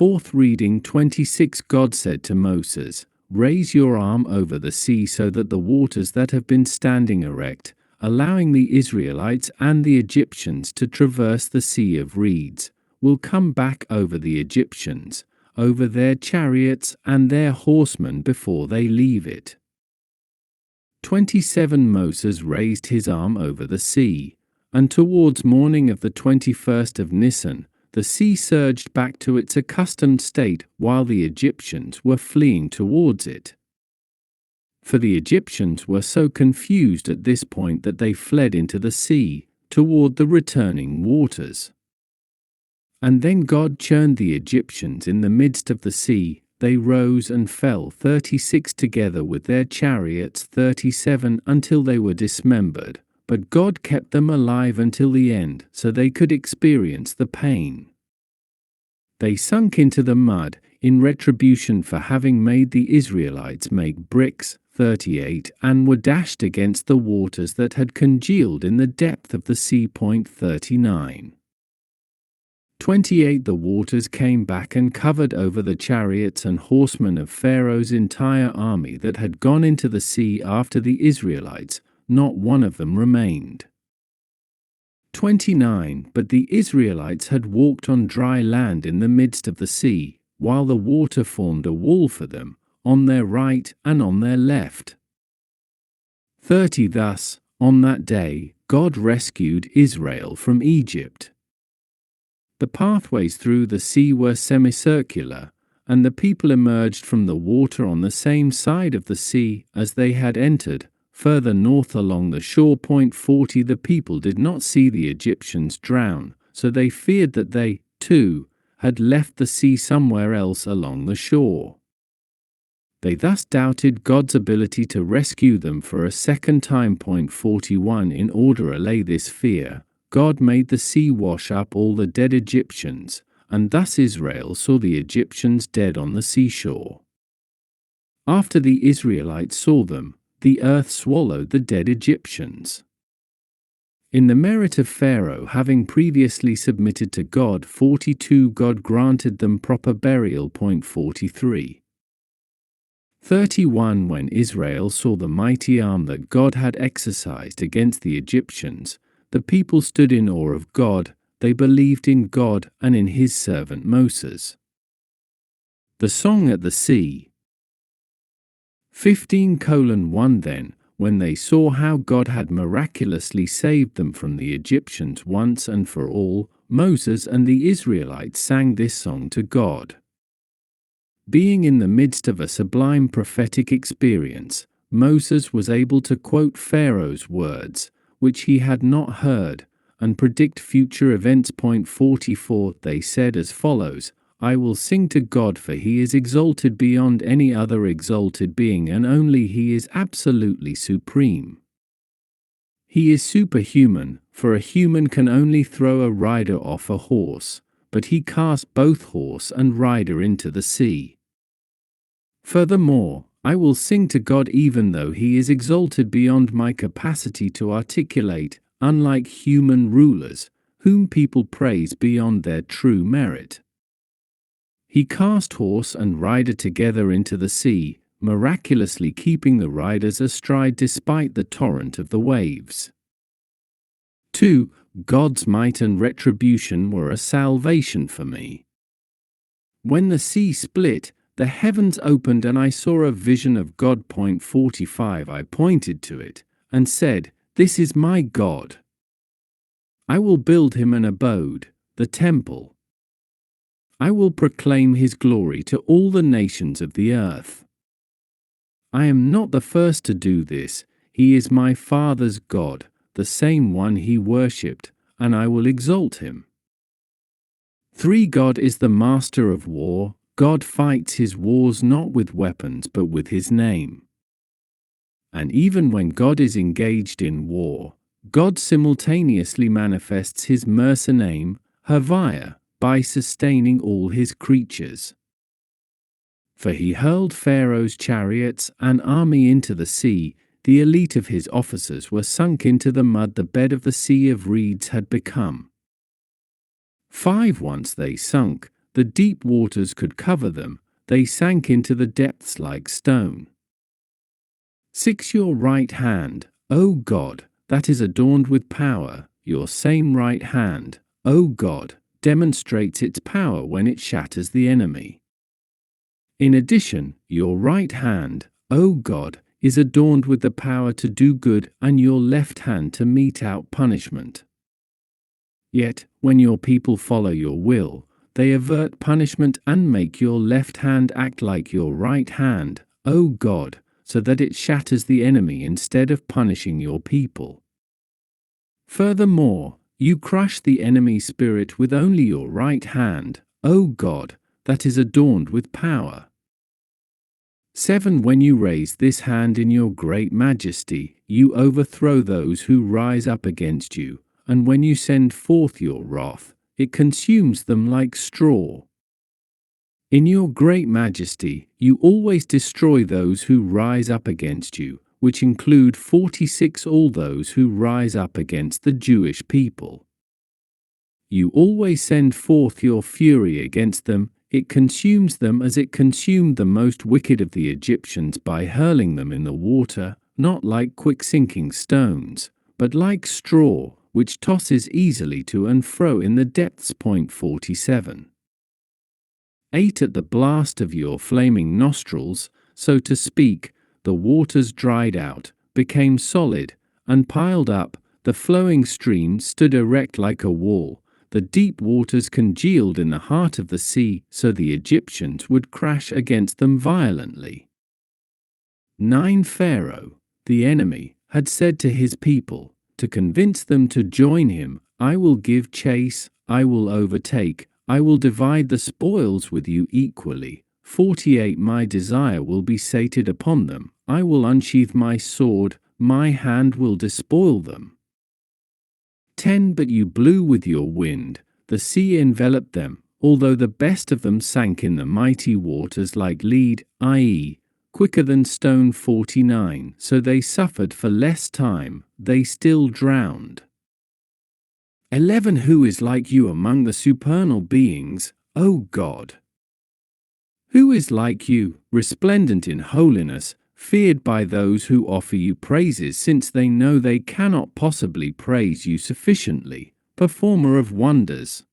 Fourth reading 26. God said to Moses, "Raise your arm over the sea so that the waters that have been standing erect, allowing the Israelites and the Egyptians to traverse the Sea of Reeds, will come back over the Egyptians, over their chariots and their horsemen before they leave it." 27. Moses raised his arm over the sea, and towards morning of the 21st of Nisan, the sea surged back to its accustomed state while the Egyptians were fleeing towards it. For the Egyptians were so confused at this point that they fled into the sea, toward the returning waters. And then God churned the Egyptians in the midst of the sea. They rose and fell 36 together with their chariots 37 until they were dismembered. But God kept them alive until the end, so they could experience the pain. They sunk into the mud, in retribution for having made the Israelites make bricks, 38, and were dashed against the waters that had congealed in the depth of the sea. 39. 28. The waters came back and covered over the chariots and horsemen of Pharaoh's entire army that had gone into the sea after the Israelites. Not one of them remained. 29. But the Israelites had walked on dry land in the midst of the sea, while the water formed a wall for them, on their right and on their left. 30. Thus, on that day, God rescued Israel from Egypt. The pathways through the sea were semicircular, and the people emerged from the water on the same side of the sea as they had entered. Further north along the shore. 40. The people did not see the Egyptians drown, so they feared that they, too, had left the sea somewhere else along the shore. They thus doubted God's ability to rescue them for a second time. 41. In order to allay this fear, God made the sea wash up all the dead Egyptians, and thus Israel saw the Egyptians dead on the seashore. After the Israelites saw them, the earth swallowed the dead Egyptians. In the merit of Pharaoh having previously submitted to God. 42. God granted them proper burial. 43. 31. When Israel saw the mighty arm that God had exercised against the Egyptians, the people stood in awe of God. They believed in God and in his servant Moses. The Song at the Sea. 15:1 Then, when they saw how God had miraculously saved them from the Egyptians once and for all, Moses and the Israelites sang this song to God. Being in the midst of a sublime prophetic experience, Moses was able to quote Pharaoh's words, which he had not heard, and predict future events. 44. They said as follows, "I will sing to God, for he is exalted beyond any other exalted being, and only he is absolutely supreme. He is superhuman, for a human can only throw a rider off a horse, but he cast both horse and rider into the sea. Furthermore, I will sing to God even though he is exalted beyond my capacity to articulate, unlike human rulers, whom people praise beyond their true merit. He cast horse and rider together into the sea, miraculously keeping the riders astride despite the torrent of the waves." 2. God's might and retribution were a salvation for me. When the sea split, the heavens opened and I saw a vision of God. 45. I pointed to it, and said, "This is my God. I will build him an abode, the temple. I will proclaim his glory to all the nations of the earth. I am not the first to do this, he is my father's God, the same one he worshipped, and I will exalt him." 3. God is the master of war. God fights his wars not with weapons but with his name. And even when God is engaged in war, God simultaneously manifests his mercy name, Havaya, by sustaining all his creatures. For he hurled Pharaoh's chariots and army into the sea. The elite of his officers were sunk into the mud the bed of the Sea of Reeds had become. 5. Once they sunk, the deep waters could cover them, they sank into the depths like stone. 6. Your right hand, O God, that is adorned with power, your same right hand, O God, demonstrates its power when it shatters the enemy. In addition, your right hand, O God, is adorned with the power to do good and your left hand to mete out punishment. Yet, when your people follow your will, they avert punishment and make your left hand act like your right hand, O God, so that it shatters the enemy instead of punishing your people. Furthermore, you crush the enemy's spirit with only your right hand, O God, that is adorned with power. 7. When you raise this hand in your great majesty, you overthrow those who rise up against you, and when you send forth your wrath, it consumes them like straw. In your great majesty, you always destroy those who rise up against you, which include 46 all those who rise up against the Jewish people. You always send forth your fury against them, it consumes them as it consumed the most wicked of the Egyptians by hurling them in the water, not like quick-sinking stones, but like straw, which tosses easily to and fro in the depths. 47. 8. At the blast of your flaming nostrils, so to speak, the waters dried out, became solid, and piled up, the flowing stream stood erect like a wall, the deep waters congealed in the heart of the sea, so the Egyptians would crash against them violently. 9. Pharaoh, the enemy, had said to his people, to convince them to join him, I will give chase, I will overtake, I will divide the spoils with you equally. 48. My desire will be sated upon them, I will unsheath my sword, my hand will despoil them. 10. But you blew with your wind, the sea enveloped them, although the best of them sank in the mighty waters like lead, i.e., quicker than stone. 49. So they suffered for less time, they still drowned. 11. Who is like you among the supernal beings, O God? Who is like you, resplendent in holiness, feared by those who offer you praises since they know they cannot possibly praise you sufficiently, performer of wonders?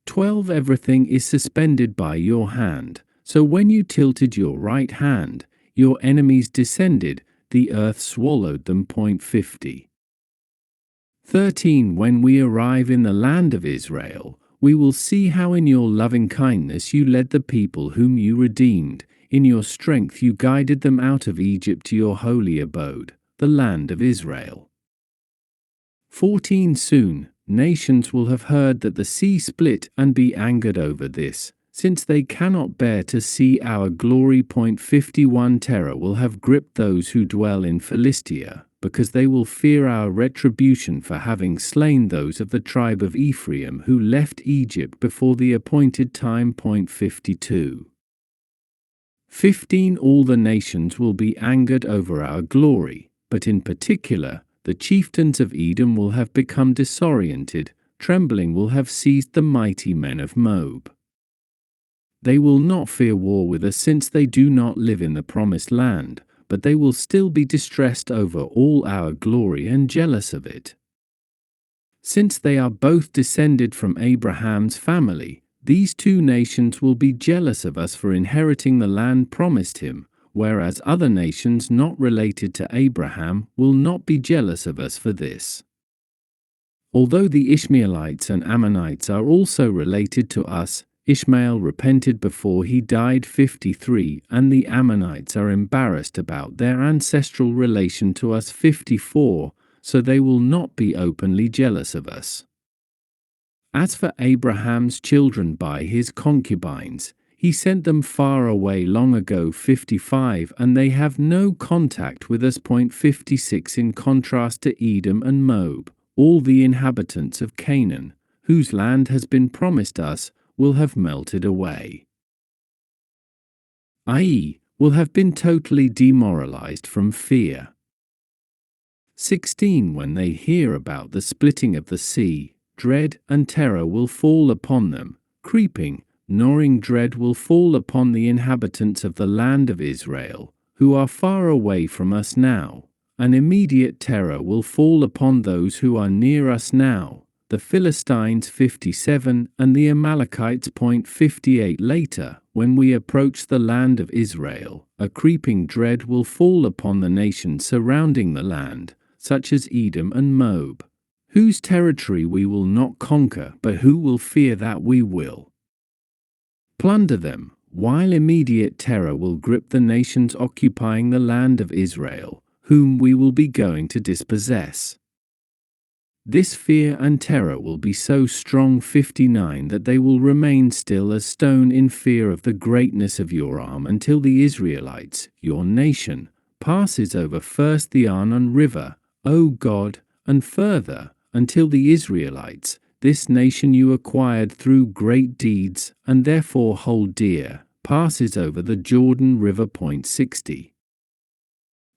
12. Everything is suspended by your hand, so when you tilted your right hand, your enemies descended, the earth swallowed them. 50. 13. When we arrive in the land of Israel, we will see how in your loving kindness you led the people whom you redeemed, in your strength you guided them out of Egypt to your holy abode, the land of Israel. 14. Soon, nations will have heard that the sea split and be angered over this, since they cannot bear to see our glory. 51. Terror will have gripped those who dwell in Philistia, because they will fear our retribution for having slain those of the tribe of Ephraim who left Egypt before the appointed time. 52. 15. All the nations will be angered over our glory, but in particular, the chieftains of Edom will have become disoriented, trembling will have seized the mighty men of Moab. They will not fear war with us since they do not live in the promised land, but they will still be distressed over all our glory and jealous of it. Since they are both descended from Abraham's family, these two nations will be jealous of us for inheriting the land promised him, whereas other nations not related to Abraham will not be jealous of us for this. Although the Ishmaelites and Ammonites are also related to us, Ishmael repented before he died. 53. And the Ammonites are embarrassed about their ancestral relation to us. 54. So they will not be openly jealous of us. As for Abraham's children by his concubines, he sent them far away long ago. 55. And they have no contact with us. 56. In contrast to Edom and Moab, all the inhabitants of Canaan, whose land has been promised us, will have melted away, i.e., will have been totally demoralized from fear. 16. When they hear about the splitting of the sea, dread and terror will fall upon them, creeping, gnawing dread will fall upon the inhabitants of the land of Israel, who are far away from us now. An immediate terror will fall upon those who are near us now, the Philistines 57 and the Amalekites. 58 Later, when we approach the land of Israel, a creeping dread will fall upon the nations surrounding the land, such as Edom and Moab, whose territory we will not conquer, but who will fear that we will plunder them, while immediate terror will grip the nations occupying the land of Israel, whom we will be going to dispossess. This fear and terror will be so strong 59 that they will remain still as stone in fear of the greatness of your arm until the Israelites, your nation, passes over first the Arnon River, O God, and further, until the Israelites, this nation you acquired through great deeds and therefore hold dear, passes over the Jordan River. 60.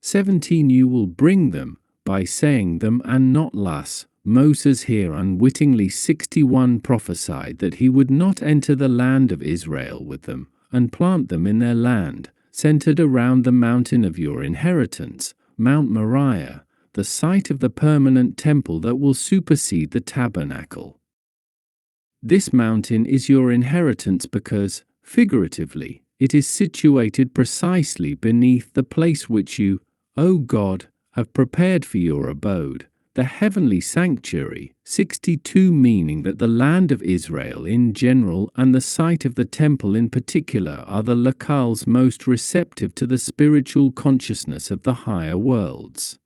17 You will bring them, by saying them and not less. Moses here unwittingly 61 prophesied that he would not enter the land of Israel with them, and plant them in their land, centered around the mountain of your inheritance, Mount Moriah, the site of the permanent temple that will supersede the tabernacle. This mountain is your inheritance because, figuratively, it is situated precisely beneath the place which you, O God, have prepared for your abode, the heavenly sanctuary. 62 Meaning that the land of Israel in general and the site of the temple in particular are the locales most receptive to the spiritual consciousness of the higher worlds.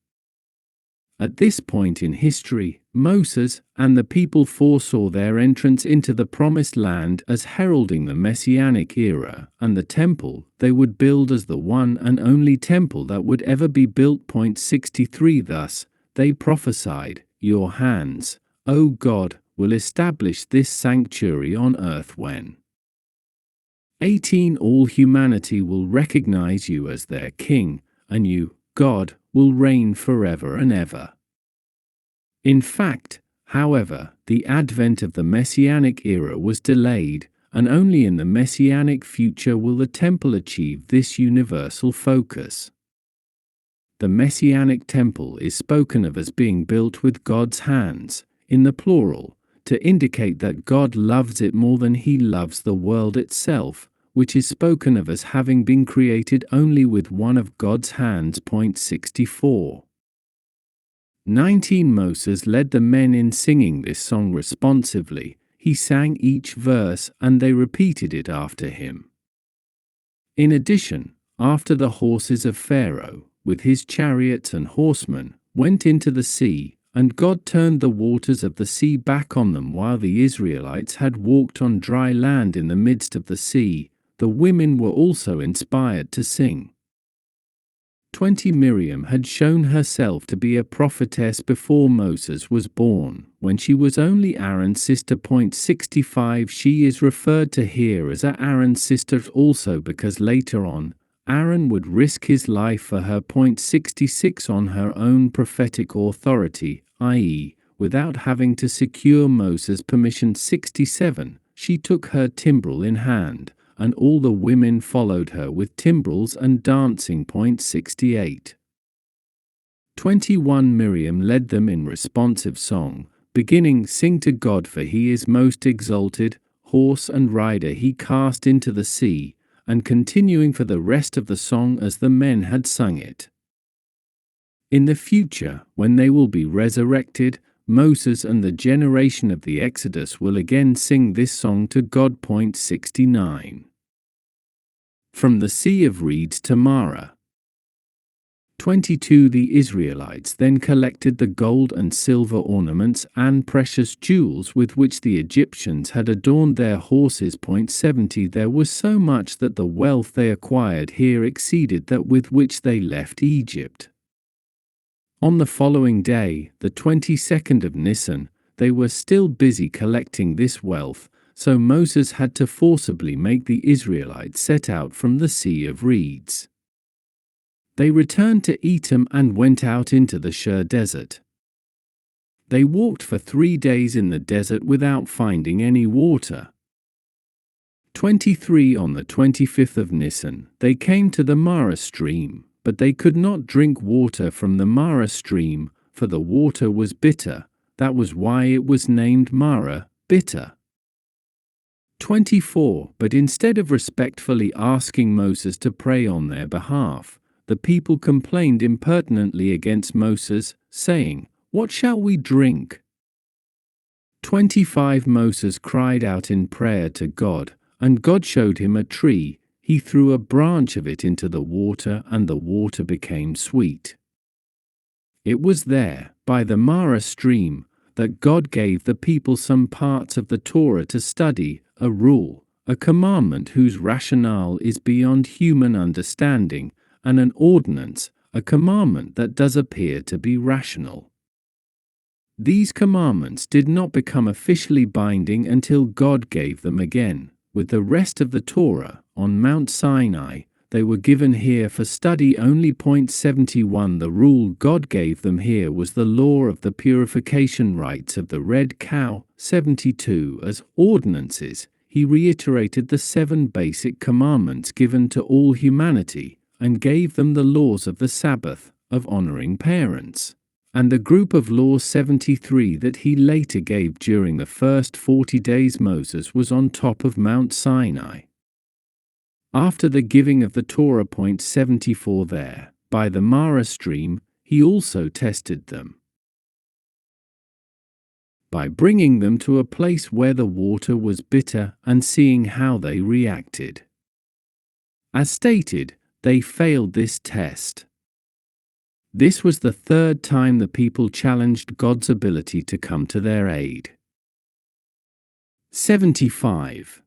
At this point in history, Moses and the people foresaw their entrance into the Promised Land as heralding the Messianic era, and the temple they would build as the one and only temple that would ever be built. 63 Thus, they prophesied, Your hands, O God, will establish this sanctuary on earth when 18 All humanity will recognize you as their king, and you, God, will reign forever and ever. In fact, however, the advent of the Messianic era was delayed, and only in the Messianic future will the temple achieve this universal focus. The Messianic temple is spoken of as being built with God's hands, in the plural, to indicate that God loves it more than he loves the world itself, which is spoken of as having been created only with one of God's hands. 64. 19 Moses led the men in singing this song responsively. He sang each verse and they repeated it after him. In addition, after the horses of Pharaoh, with his chariots and horsemen, went into the sea, and God turned the waters of the sea back on them while the Israelites had walked on dry land in the midst of the sea, the women were also inspired to sing. 20 Miriam had shown herself to be a prophetess before Moses was born, when she was only Aaron's sister. 65 She is referred to here as Aaron's sister also because later on, Aaron would risk his life for her. 66 On her own prophetic authority, i.e., without having to secure Moses' permission. 67 She took her timbrel in hand, and all the women followed her with timbrels and dancing. 68. 21 Miriam led them in responsive song, beginning, Sing to God for he is most exalted, horse and rider he cast into the sea, and continuing for the rest of the song as the men had sung it. In the future, when they will be resurrected, Moses and the generation of the Exodus will again sing this song to God. 69. From the Sea of Reeds to Marah. 22 The Israelites then collected the gold and silver ornaments and precious jewels with which the Egyptians had adorned their horses. 70 There was so much that the wealth they acquired here exceeded that with which they left Egypt. On the following day, the 22nd of Nisan, they were still busy collecting this wealth, so Moses had to forcibly make the Israelites set out from the Sea of Reeds. They returned to Etam and went out into the Shur desert. They walked for 3 days in the desert without finding any water. 23 On the 25th of Nisan, they came to the Mara stream, but they could not drink water from the Mara stream, for the water was bitter. That was why it was named Mara, bitter. 24 But instead of respectfully asking Moses to pray on their behalf, the people complained impertinently against Moses, saying, "What shall we drink?" 25 Moses cried out in prayer to God, and God showed him a tree. He threw a branch of it into the water, and the water became sweet. It was there, by the Mara stream, that God gave the people some parts of the Torah to study, a rule, a commandment whose rationale is beyond human understanding, and an ordinance, a commandment that does appear to be rational. These commandments did not become officially binding until God gave them again. With the rest of the Torah, on Mount Sinai, they were given here for study only. 71 The rule God gave them here was the law of the purification rites of the red cow. 72 As ordinances, he reiterated the 7 basic commandments given to all humanity, and gave them the laws of the Sabbath, of honoring parents, and the group of laws 73 that he later gave during the first 40 days Moses was on top of Mount Sinai. After the giving of the Torah. 74 There, by the Mara stream, he also tested them by bringing them to a place where the water was bitter and seeing how they reacted. As stated, they failed this test. This was the 3rd time the people challenged God's ability to come to their aid. 75.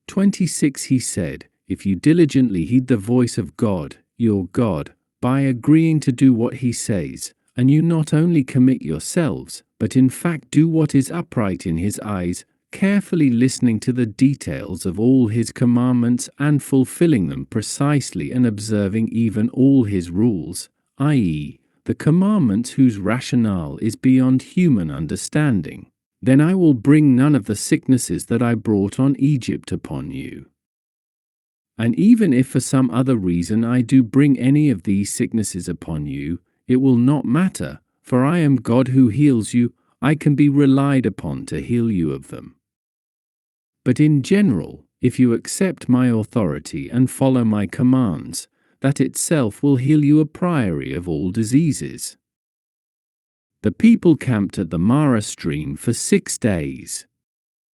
26 He said, "If you diligently heed the voice of God, your God, by agreeing to do what He says, and you not only commit yourselves, but in fact do what is upright in His eyes, carefully listening to the details of all His commandments and fulfilling them precisely and observing even all His rules, i.e., the commandments whose rationale is beyond human understanding, then I will bring none of the sicknesses that I brought on Egypt upon you. And even if for some other reason I do bring any of these sicknesses upon you, it will not matter, for I am God who heals you. I can be relied upon to heal you of them. But in general, if you accept my authority and follow my commands, that itself will heal you a priori of all diseases." The people camped at the Mara stream for 6 days.